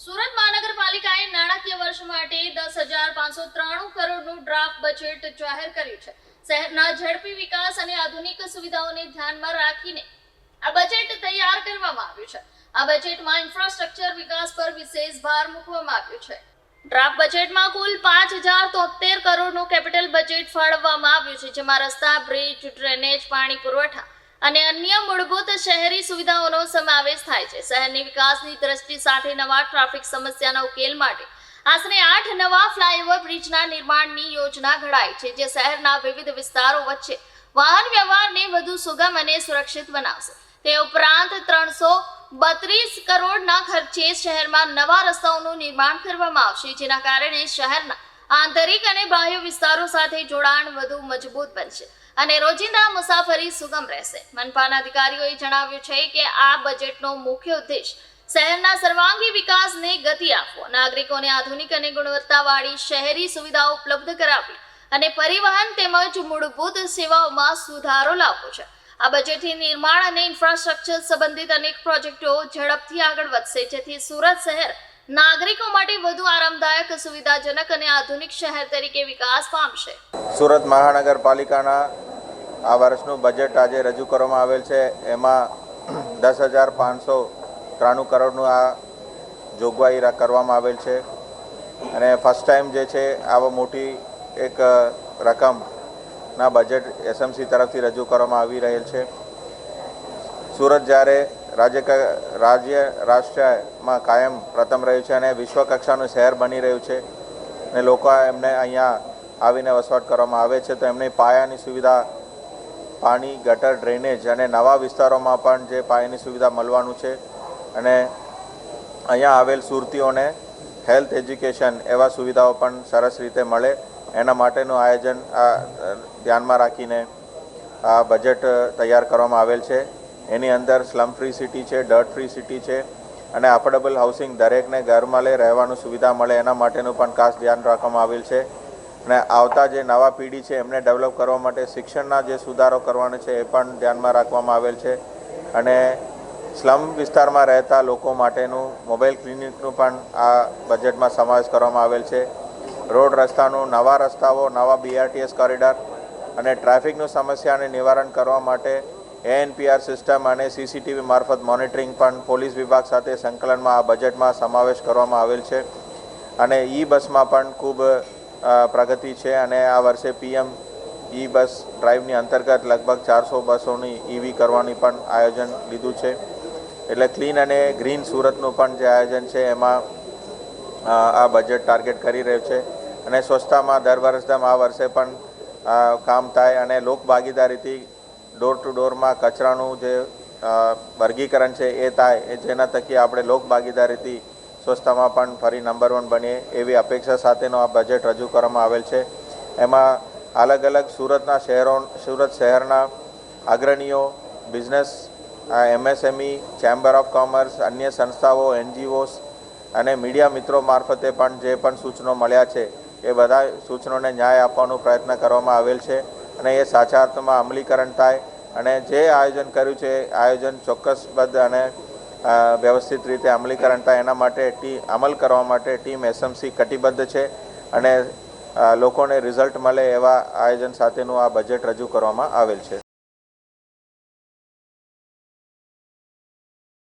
સુરત મહાનગરપાલિકાએ નાણાકીય વર્ષ માટે 10,593 કરોડનું ડ્રાફ્ટ બજેટ જાહેર કર્યું છે। શહેરના ઝડપી વિકાસ અને આધુનિક સુવિધાઓને ધ્યાનમાં રાખીને આ બજેટ તૈયાર કરવામાં આવ્યું છે। આ બજેટમાં ઇન્ફ્રાસ્ટ્રક્ચર વિકાસ પર વિશેષ ભાર મૂકવામાં આવ્યો છે। ડ્રાફ્ટ બજેટમાં કુલ 5,073 કરોડનું કેપિટલ બજેટ ફાળવવામાં આવ્યું છે, જેમાં રસ્તા, બ્રિજ, ડ્રેનેજ, પાણી પુરવઠા અને અન્ય મૂળભૂત શહેરી સુવિધાઓનો સમાવેશ થાય છે। શહેરની વિકાસની દ્રષ્ટિ સાથે નવા ટ્રાફિક સમસ્યાના ઉકેલ માટે આશરે 8 નવા ફ્લાયઓવર બ્રિજના નિર્માણની યોજના ઘડાઈ છે, જે શહેરના વિવિધ વિસ્તારો વચ્ચે વાહન વ્યવહારને વધુ સુગમ અને સુરક્ષિત બનાવશે। તે ઉપરાંત 332 કરોડના ખર્ચે શહેરમાં નવા રસ્તાઓનું નિર્માણ કરવામાં આવશે, જેના કારણે શહેરના આંતરિક અને બાહ્ય વિસ્તારો સાથે જોડાણ વધુ મજબૂત બનશે અને રોજિંદા મુસાફરી સુગમ રહેશે। મનપાના અધિકારીઓએ જણાવ્યું છે કે આ બજેટનો મુખ્ય ઉદ્દેશ શહેરના સર્વાંગી વિકાસને ગતિ આપવો, નાગરિકોને આધુનિક અને ગુણવત્તાવાળી શહેરી સુવિધાઓ ઉપલબ્ધ કરાવવી અને પરિવહન તેમજ મૂળભૂત સેવાઓમાં સુધારો લાવવો છે। આ બજેટથી નિર્માણ અને ઇન્ફ્રાસ્ટ્રક્ચર સંબંધિત અનેક પ્રોજેક્ટો ઝડપથી આગળ વધશે, જેથી સુરત શહેર નાગરિકો માટે વધુ આરામદાયક, સુવિધાજનક અને આધુનિક શહેર તરીકે વિકાસ પામશે। સુરત મહાનગરપાલિકાના આ વર્ષનું બજેટ આજે રજૂ કરવામાં આવેલ છે। એમાં 10,593 કરોડનું આ જોગવાઈ કરવામાં આવેલ છે અને ફર્સ્ટ ટાઈમ જે છે આવા મોટી એક રકમના બજેટ એસએમસી તરફથી રજૂ કરવામાં આવી રહેલ છે। સુરત જ્યારે રાષ્ટ્રમાં કાયમ પ્રથમ રહ્યું છે અને વિશ્વ કક્ષાનું શહેર બની રહ્યું છે અને લોકો એમને અહીંયા આવીને વસવાટ કરવામાં આવે છે, તો એમની પાયાની સુવિધા, પાણી, ગટર, ડ્રેનેજ અને નવા વિસ્તારોમાં પણ જે પાયાની સુવિધા મળવાનું છે અને અહીંયા આવેલ સુરતીઓને હેલ્થ, એજ્યુકેશન એવા સુવિધાઓ પણ સરસ રીતે મળે, એના માટેનું આયોજન ધ્યાનમાં રાખીને આ બજેટ તૈયાર કરવામાં આવેલ છે। એની અંદર સ્લમ ફ્રી સિટી છે, ડર્ટ ફ્રી સિટી છે અને અફોર્ડેબલ હાઉસિંગ, દરેકને ઘર મળે, રહેવાનું સુવિધા મળે, એના માટેનું પણ ખાસ ધ્યાન રાખવામાં આવેલ છે અને આવતા જે નવા પેઢી છે એમને ડેવલપ કરવા માટે શિક્ષણના જે સુધારો કરવાનો છે એ પણ ધ્યાનમાં રાખવામાં આવેલ છે અને સ્લમ વિસ્તારમાં રહેતા લોકો માટેનું મોબાઈલ ક્લિનિકનું પણ આ બજેટમાં સમાવેશ કરવામાં આવેલ છે। રોડ રસ્તાનું, નવા રસ્તાઓ, નવા BRTS કોરિડોર અને ટ્રાફિકનું સમસ્યાને નિવારણ કરવા માટે ANPR સિસ્ટમ અને CCTV મારફત મોનિટરિંગ પણ પોલીસ વિભાગ સાથે સંકલનમાં આ બજેટમાં સમાવેશ કરવામાં આવેલ છે અને બસમાં પણ ખૂબ પ્રગતિ છે અને આ વર્ષે PM બસ ડ્રાઈવની અંતર્ગત લગભગ 400 બસોની EV કરવાની પણ આયોજન લીધું છે। એટલે ક્લીન અને ગ્રીન સુરતનું પણ જે આયોજન છે એમાં આ બજેટ ટાર્ગેટ કરી રહ્યું છે અને સ્વચ્છતામાં દર વર્ષે આ વર્ષે પણ કામ થાય અને લોક ભાગીદારીથી ડોર ટુ ડોરમાં કચરાનું જે વર્ગીકરણ છે એ થાય, જેના થકી આપણે લોક ભાગીદારીથી સ્વચ્છતામાં પણ ફરી નંબર 1 બનીએ એવી અપેક્ષા સાથેનો આ બજેટ રજૂ કરવામાં આવેલ છે। એમાં અલગ અલગ સુરત શહેરના અગ્રણીઓ, business, MSME, chamber of commerce, અન્ય સંસ્થાઓ, NGOs અને મીડિયા મિત્રો મારફતે પણ જે પણ સૂચનો મળ્યા છે એ બધા સૂચનોને ન્યાય આપવાનો પ્રયત્ન કરવામાં આવેલ છે અને એ સાચા અર્થમાં અમલીકરણ થાય અને જે આયોજન કર્યું છે એ આયોજન ચોક્કસબદ્ધ અને વ્યવસ્થિત રીતે અમલીકરણ થાય, એના માટે અમલ કરવા માટે ટીમ SMC કટિબદ્ધ છે અને લોકોને રિઝલ્ટ મળે એવા આયોજન સાથેનું આ બજેટ રજૂ કરવામાં આવેલ છે।